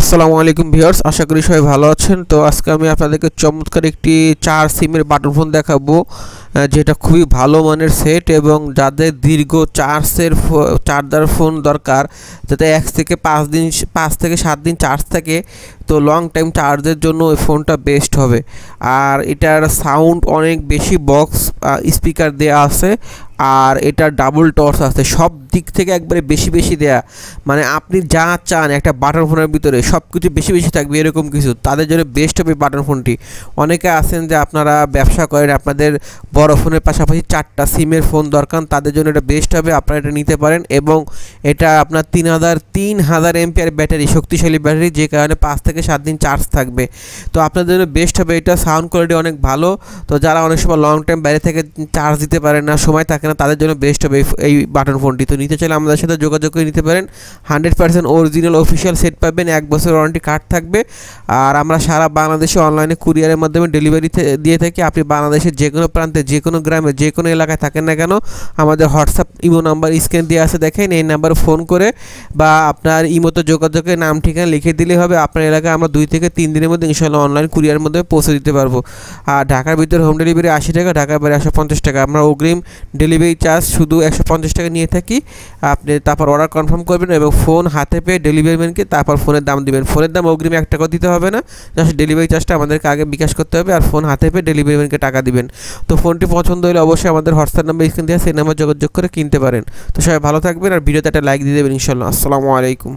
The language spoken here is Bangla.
আসসালামু আলাইকুম ভিউয়ার্স, আশা করি সবাই ভালো আছেন। তো আজকে আমি আপনাদেরকে চমৎকার একটি 4 সিমের বাটন ফোন দেখাবো, যেটা খুবই ভালো মানের সেট এবং যাদের দীর্ঘ চার্জার ফোন দরকার, যাতে 1 থেকে 5 থেকে 7 দিন চার্জ থাকে, তো লং টাইম চার্জের জন্য এই ফোনটা বেস্ট হবে। আর এটার সাউন্ড অনেক বেশি, বক্স স্পিকার দেয়া আছে, আর এটা ডাবল টর্চ আছে, সব দিক থেকে একবারে বেশি বেশি দেয়া, মানে আপনি যা চান একটা বাটন ফোনের ভিতরে সব কিছু বেশি বেশি থাকবে এরকম কিছু, তাদের জন্য বেস্ট হবে বাটন ফোনটি। অনেকে আছেন যে আপনারা ব্যবসা করেন, আপনাদের বড় ফোনের পাশাপাশি 4টা সিমের ফোন দরকার, তাদের জন্য এটা বেস্ট হবে, আপনারা এটা নিতে পারেন। এবং এটা আপনার 3000 এমপিআর ব্যাটারি, শক্তিশালী ব্যাটারি, যে কারণে 5 থেকে 7 দিন চার্জ থাকবে। তো আপনাদের জন্য বেস্ট হবে এটা। সাউন্ড কোয়ালিটি অনেক ভালো, তো যারা অনেক সময় লং টাইম বাইরে থেকে চার্জ দিতে পারেন না, সময় থাকে না, তাদের জন্য বেস্ট হবে এই বাটন ফোনটি। তো নিতে চাইলে আমাদের সাথে যোগাযোগ করে নিতে পারেন। 100% অরিজিনাল অফিসিয়াল সেট পাবেন, 1 বছর ওয়ারেন্টি কার্ড থাকবে। আর আমরা সারা বাংলাদেশে অনলাইনে কুরিয়ারের মাধ্যমে ডেলিভারি দিয়ে থাকি। আপনি বাংলাদেশের যে কোনো প্রান্তে, যে কোনো গ্রামে, যে কোনো এলাকায় থাকেন না কেন, আমাদের হোয়াটসঅ্যাপ ইমো নাম্বার স্ক্রিনে দেওয়া আছে, দেখেন, এই নাম্বারে ফোন করে বা আপনার ইমোতে যোগাযোগের নাম ঠিকানা লিখে দিলেই হবে। আপনার এলাকায় আমরা 2 থেকে 3 দিনের মধ্যে ইনশাআল্লাহ অনলাইন কুরিয়ারের মধ্যে পৌঁছে দিতে পারবো। আর ঢাকার ভিতরে হোম ডেলিভারি 80 টাকা, ঢাকার বাইরে 150 টাকা। আমরা অগ্রিম ডেলিভারি চার্জ শুধু 150 টাকা নিয়ে থাকি। আপনি তারপর অর্ডার কনফার্ম করবেন এবং ফোন হাতে পেয়ে ডেলিভারি ম্যানকে তারপর ফোনের দাম দিবেন। ফোনের দাম অগ্রিম 1 টাকা দিতে হবে না, জাস্ট ডেলিভারি চার্জটা আমাদেরকে আগে বিকাশ করতে হবে, আর ফোন হাতে পেয়ে ডেলিভারি ম্যানকে টাকা দিবেন। তো ফোনটি পছন্দ হলে অবশ্যই আমাদের হোয়াটসঅ্যাপ নাম্বার স্ক্রিন দেওয়া, সেই নাম্বার যোগাযোগ করে কিনতে পারেন। তো সবাই ভালো থাকবেন, আর ভিডিওতে একটা লাইক দিয়ে দেবেন ইনশাআল্লাহ। আসসালামু আলাইকুম।